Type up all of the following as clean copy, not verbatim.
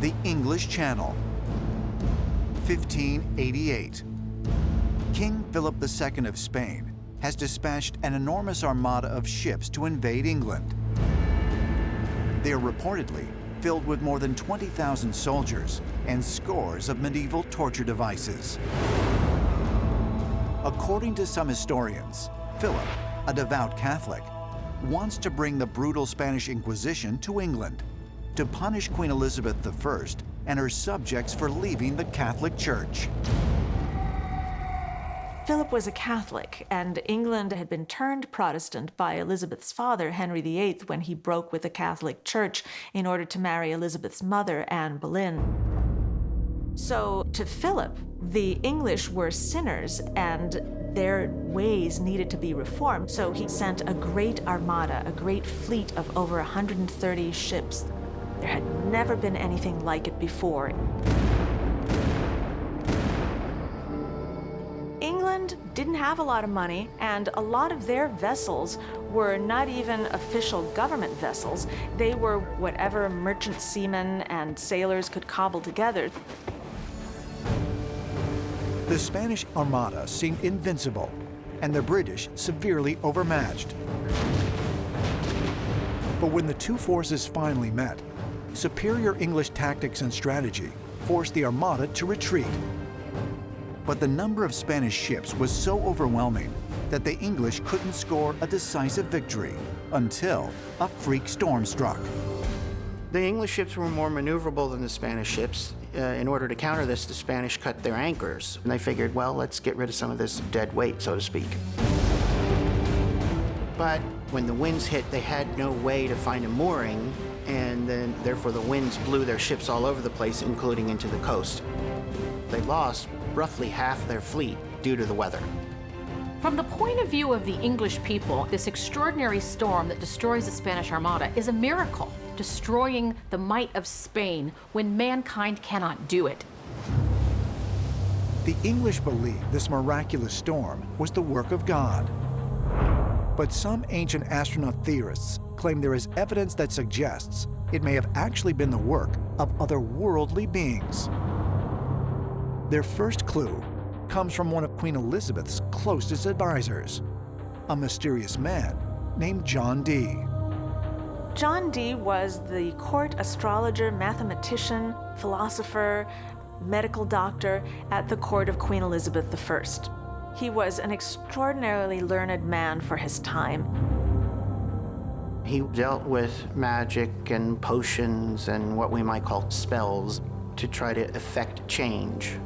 the English Channel. 1588. King Philip II of Spain has dispatched an enormous armada of ships to invade England. They are reportedly filled with more than 20,000 soldiers and scores of medieval torture devices. According to some historians, Philip, a devout Catholic, wants to bring the brutal Spanish Inquisition to England to punish Queen Elizabeth I and her subjects for leaving the Catholic Church. Philip was a Catholic, and England had been turned Protestant by Elizabeth's father, Henry VIII, when he broke with the Catholic Church in order to marry Elizabeth's mother, Anne Boleyn. So, to Philip, the English were sinners, and their ways needed to be reformed. So he sent a great armada, a great fleet of over 130 ships. There had never been anything like it before. England didn't have a lot of money, and a lot of their vessels were not even official government vessels. They were whatever merchant seamen and sailors could cobble together. The Spanish Armada seemed invincible, and the British severely overmatched. But when the two forces finally met, superior English tactics and strategy forced the Armada to retreat. But the number of Spanish ships was so overwhelming that the English couldn't score a decisive victory until a freak storm struck. The English ships were more maneuverable than the Spanish ships. In order to counter this, the Spanish cut their anchors. And they figured, well, let's get rid of some of this dead weight, so to speak. But when the winds hit, they had no way to find a mooring, and then therefore the winds blew their ships all over the place, including into the coast. They lost roughly half their fleet due to the weather. From the point of view of the English people, this extraordinary storm that destroys the Spanish Armada is a miracle, destroying the might of Spain when mankind cannot do it. The English believed this miraculous storm was the work of God. But some ancient astronaut theorists claim there is evidence that suggests it may have actually been the work of otherworldly beings. Their first clue comes from one of Queen Elizabeth's closest advisors, a mysterious man named John Dee. John Dee was the court astrologer, mathematician, philosopher, medical doctor at the court of Queen Elizabeth I. He was an extraordinarily learned man for his time. He dealt with magic and potions and what we might call spells to try to effect change.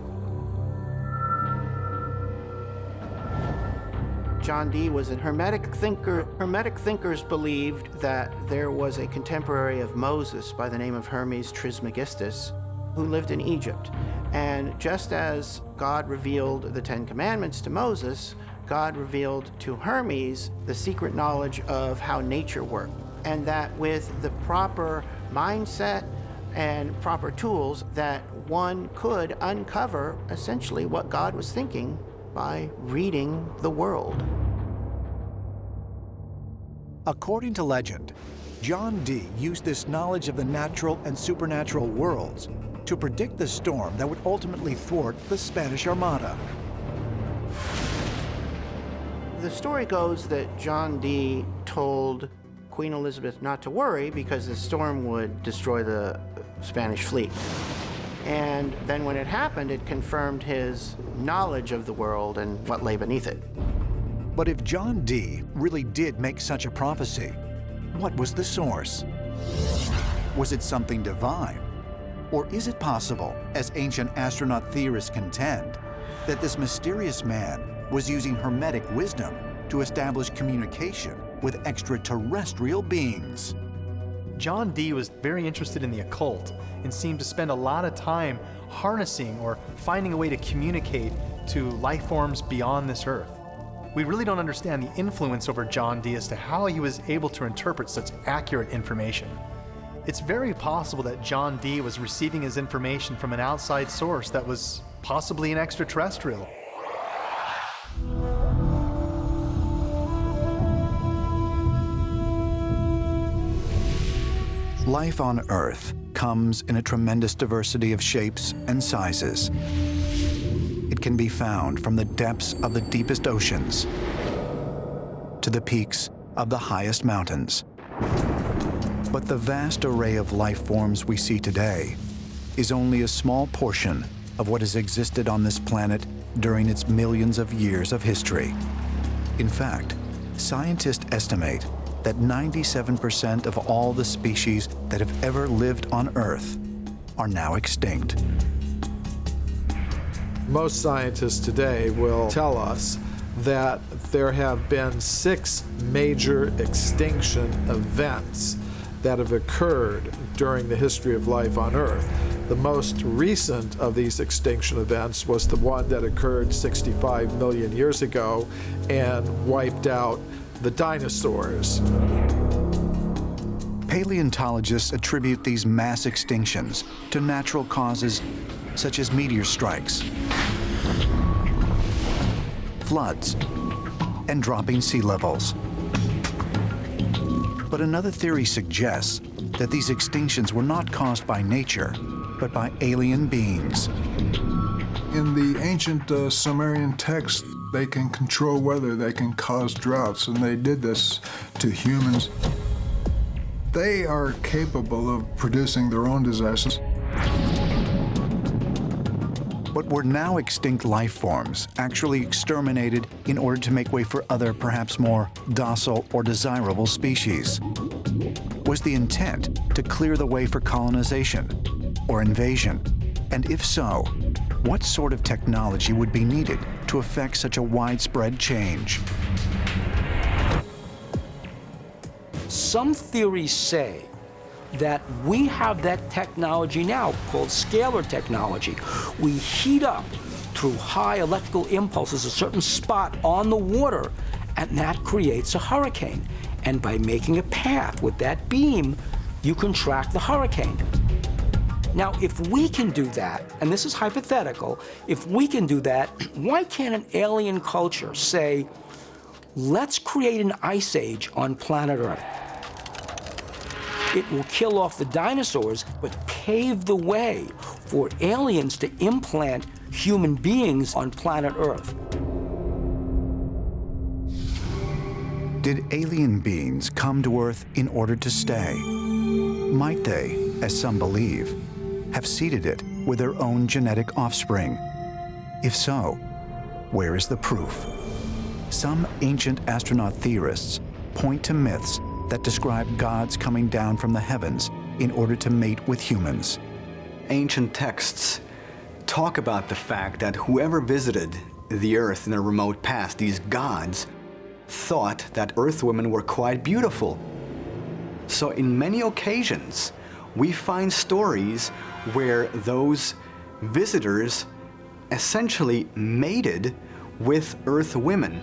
John Dee was a Hermetic thinker. Hermetic thinkers believed that there was a contemporary of Moses by the name of Hermes Trismegistus who lived in Egypt. And just as God revealed the Ten Commandments to Moses, God revealed to Hermes the secret knowledge of how nature worked. And that with the proper mindset and proper tools, that one could uncover essentially what God was thinking by reading the world. According to legend, John Dee used this knowledge of the natural and supernatural worlds to predict the storm that would ultimately thwart the Spanish Armada. The story goes that John Dee told Queen Elizabeth not to worry because the storm would destroy the Spanish fleet. And then when it happened, it confirmed his knowledge of the world and what lay beneath it. But if John Dee really did make such a prophecy, what was the source? Was it something divine? Or is it possible, as ancient astronaut theorists contend, that this mysterious man was using Hermetic wisdom to establish communication with extraterrestrial beings? John Dee was very interested in the occult and seemed to spend a lot of time harnessing or finding a way to communicate to life forms beyond this earth. We really don't understand the influence over John Dee as to how he was able to interpret such accurate information. It's very possible that John Dee was receiving his information from an outside source that was possibly an extraterrestrial. Life on Earth comes in a tremendous diversity of shapes and sizes. It can be found from the depths of the deepest oceans to the peaks of the highest mountains. But the vast array of life forms we see today is only a small portion of what has existed on this planet during its millions of years of history. In fact, scientists estimate that 97% of all the species that have ever lived on Earth are now extinct. Most scientists today will tell us that there have been 6 major extinction events that have occurred during the history of life on Earth. The most recent of these extinction events was the one that occurred 65 million years ago and wiped out the dinosaurs. Paleontologists attribute these mass extinctions to natural causes such as meteor strikes, floods, and dropping sea levels. But another theory suggests that these extinctions were not caused by nature, but by alien beings. In the ancient Sumerian text, they can control weather, they can cause droughts, and they did this to humans. They are capable of producing their own disasters. But were now extinct life forms actually exterminated in order to make way for other, perhaps more docile or desirable species? Was the intent to clear the way for colonization or invasion? And if so, what sort of technology would be needed to effect such a widespread change? Some theories say that we have that technology now called scalar technology. We heat up through high electrical impulses a certain spot on the water, and that creates a hurricane. And by making a path with that beam, you can track the hurricane. Now, if we can do that, and this is hypothetical, if we can do that, why can't an alien culture say, let's create an ice age on planet Earth? It will kill off the dinosaurs, but pave the way for aliens to implant human beings on planet Earth. Did alien beings come to Earth in order to stay? Might they, as some believe, have seeded it with their own genetic offspring? If so, where is the proof? Some ancient astronaut theorists point to myths that describe gods coming down from the heavens in order to mate with humans. Ancient texts talk about the fact that whoever visited the Earth in the remote past, these gods, thought that Earth women were quite beautiful. So in many occasions, we find stories where those visitors essentially mated with Earth women.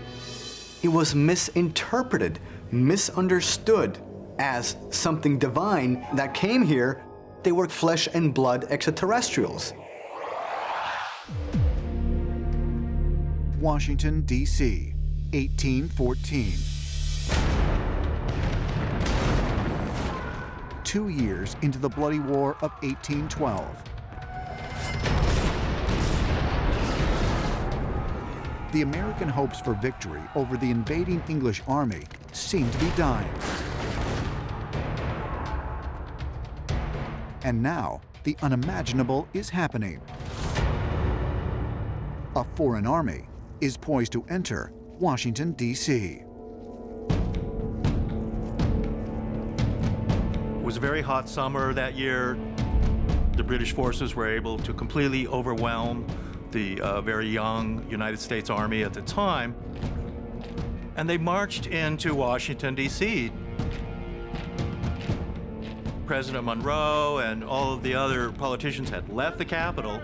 It was misinterpreted, misunderstood as something divine that came here. They were flesh and blood extraterrestrials. Washington, D.C., 1814. 2 years into the bloody War of 1812. The American hopes for victory over the invading English army seemed to be dying. And now, the unimaginable is happening. A foreign army is poised to enter Washington, D.C. It was a very hot summer that year. The British forces were able to completely overwhelm the very young United States Army at the time, and they marched into Washington, D.C. President Monroe and all of the other politicians had left the capital,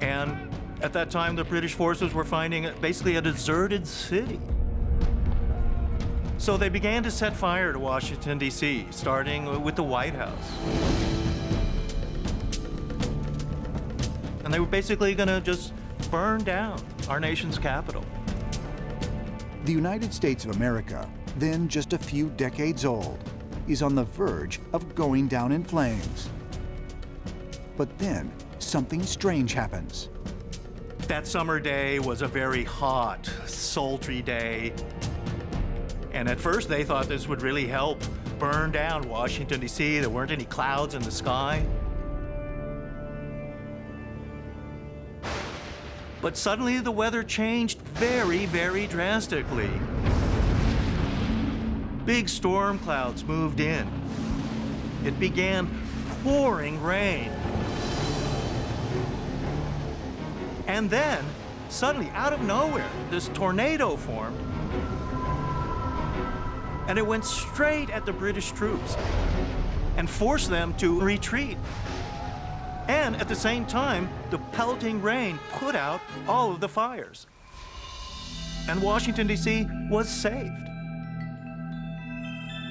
and at that time the British forces were finding it basically a deserted city. So they began to set fire to Washington, D.C., starting with the White House. And they were basically going to just burn down our nation's capital. The United States of America, then just a few decades old, is on the verge of going down in flames. But then, something strange happens. That summer day was a very hot, sultry day. And at first they thought this would really help burn down Washington, D.C. There weren't any clouds in the sky. But suddenly the weather changed very, very drastically. Big storm clouds moved in. It began pouring rain. And then, suddenly, out of nowhere, this tornado formed. And it went straight at the British troops and forced them to retreat. And at the same time, the pelting rain put out all of the fires. And Washington, D.C. was saved.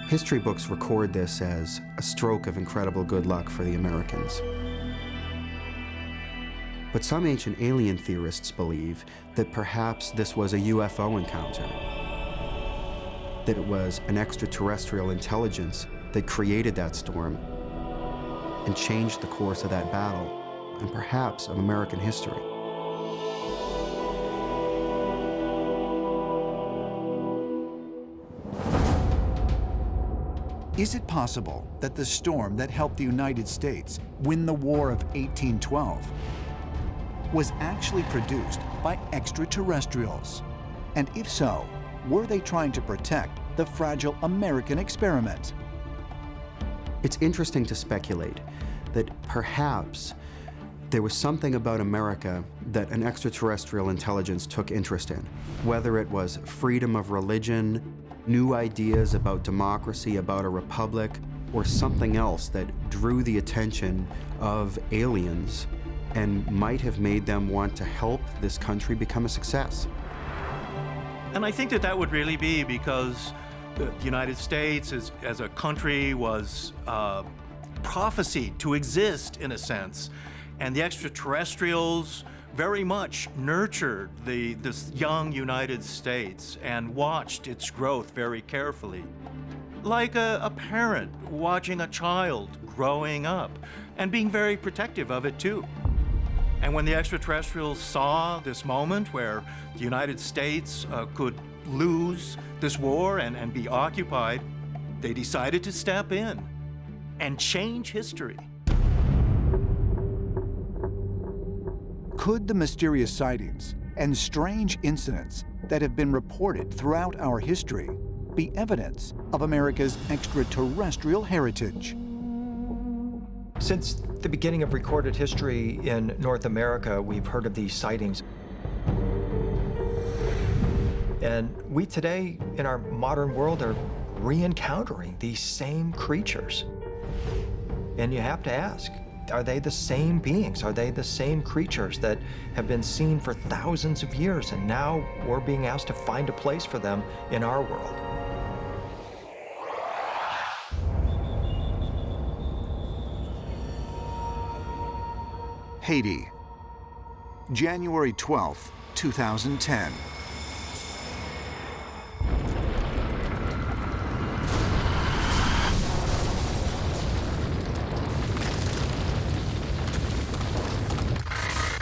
History books record this as a stroke of incredible good luck for the Americans. But some ancient alien theorists believe that perhaps this was a UFO encounter, that it was an extraterrestrial intelligence that created that storm and changed the course of that battle, and perhaps of American history. Is it possible that the storm that helped the United States win the War of 1812 was actually produced by extraterrestrials? And if so, were they trying to protect the fragile American experiment? It's interesting to speculate that perhaps there was something about America that an extraterrestrial intelligence took interest in, whether it was freedom of religion, new ideas about democracy, about a republic, or something else that drew the attention of aliens and might have made them want to help this country become a success. And I think that that would really be because the United States as a country was prophesied to exist in a sense. And the extraterrestrials very much nurtured this young United States and watched its growth very carefully. Like a parent watching a child growing up and being very protective of it too. And when the extraterrestrials saw this moment where the United States could lose this war and be occupied, they decided to step in and change history. Could the mysterious sightings and strange incidents that have been reported throughout our history be evidence of America's extraterrestrial heritage? Since the beginning of recorded history in North America, we've heard of these sightings. And we today, in our modern world, are re-encountering these same creatures. And you have to ask, are they the same beings? Are they the same creatures that have been seen for thousands of years, and now we're being asked to find a place for them in our world? Haiti, January 12th, 2010.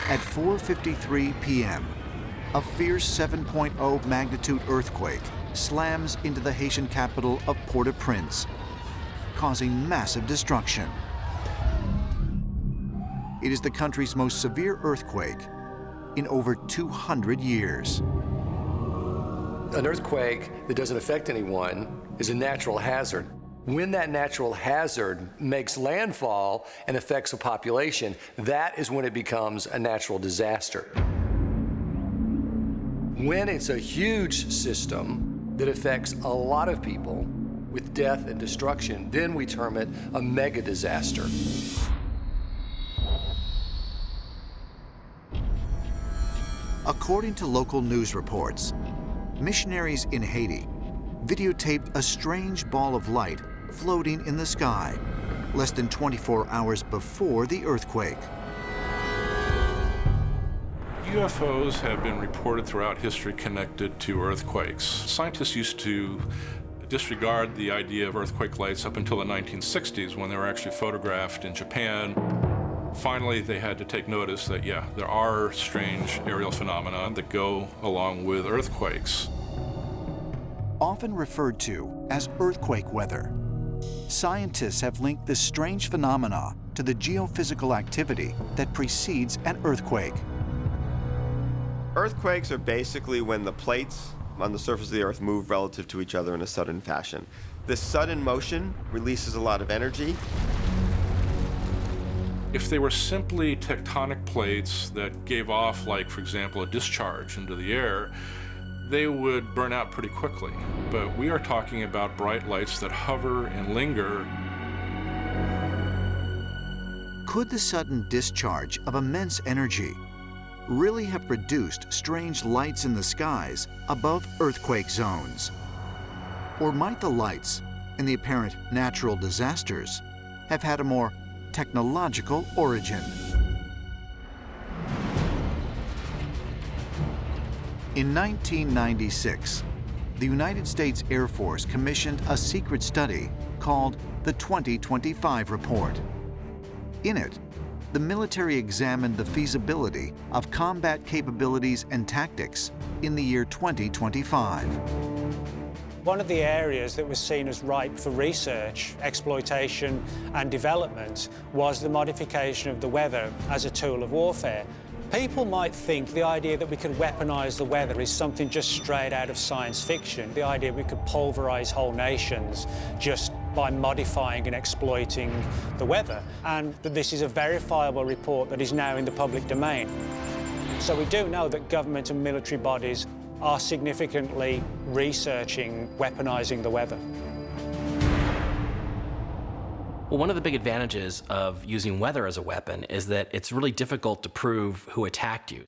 At 4:53 p.m., a fierce 7.0 magnitude earthquake slams into the Haitian capital of Port-au-Prince, causing massive destruction. It is the country's most severe earthquake in over 200 years. An earthquake that doesn't affect anyone is a natural hazard. When that natural hazard makes landfall and affects a population, that is when it becomes a natural disaster. When it's a huge system that affects a lot of people with death and destruction, then we term it a mega disaster. According to local news reports, missionaries in Haiti videotaped a strange ball of light floating in the sky less than 24 hours before the earthquake. UFOs have been reported throughout history connected to earthquakes. Scientists used to disregard the idea of earthquake lights up until the 1960s when they were actually photographed in Japan. Finally, they had to take notice that, yeah, there are strange aerial phenomena that go along with earthquakes. Often referred to as earthquake weather, scientists have linked this strange phenomena to the geophysical activity that precedes an earthquake. Earthquakes are basically when the plates on the surface of the Earth move relative to each other in a sudden fashion. This sudden motion releases a lot of energy. If they were simply tectonic plates that gave off, like, for example, a discharge into the air, they would burn out pretty quickly. But we are talking about bright lights that hover and linger. Could the sudden discharge of immense energy really have produced strange lights in the skies above earthquake zones? Or might the lights in the apparent natural disasters have had a more technological origin? In 1996, the United States Air Force commissioned a secret study called the 2025 Report. In it, the military examined the feasibility of combat capabilities and tactics in the year 2025. One of the areas that was seen as ripe for research, exploitation, and development was the modification of the weather as a tool of warfare. People might think the idea that we could weaponize the weather is something just straight out of science fiction, the idea we could pulverize whole nations just by modifying and exploiting the weather, and that this is a verifiable report that is now in the public domain. So we do know that government and military bodies are significantly researching weaponizing the weather. Well, one of the big advantages of using weather as a weapon is that it's really difficult to prove who attacked you.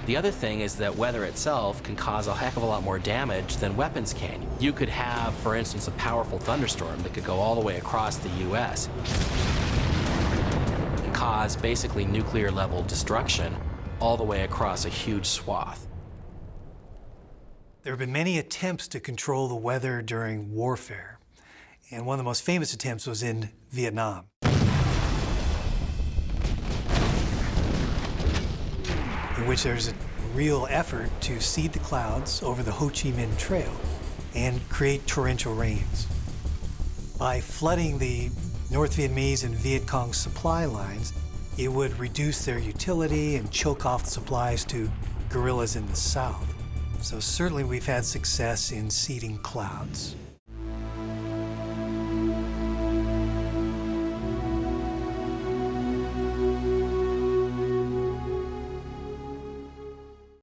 The other thing is that weather itself can cause a heck of a lot more damage than weapons can. You could have, for instance, a powerful thunderstorm that could go all the way across the US and cause basically nuclear-level destruction all the way across a huge swath. There have been many attempts to control the weather during warfare, and one of the most famous attempts was in Vietnam. In which there's a real effort to seed the clouds over the Ho Chi Minh Trail and create torrential rains. By flooding the North Vietnamese and Viet Cong supply lines, it would reduce their utility and choke off the supplies to guerrillas in the south. So certainly we've had success in seeding clouds.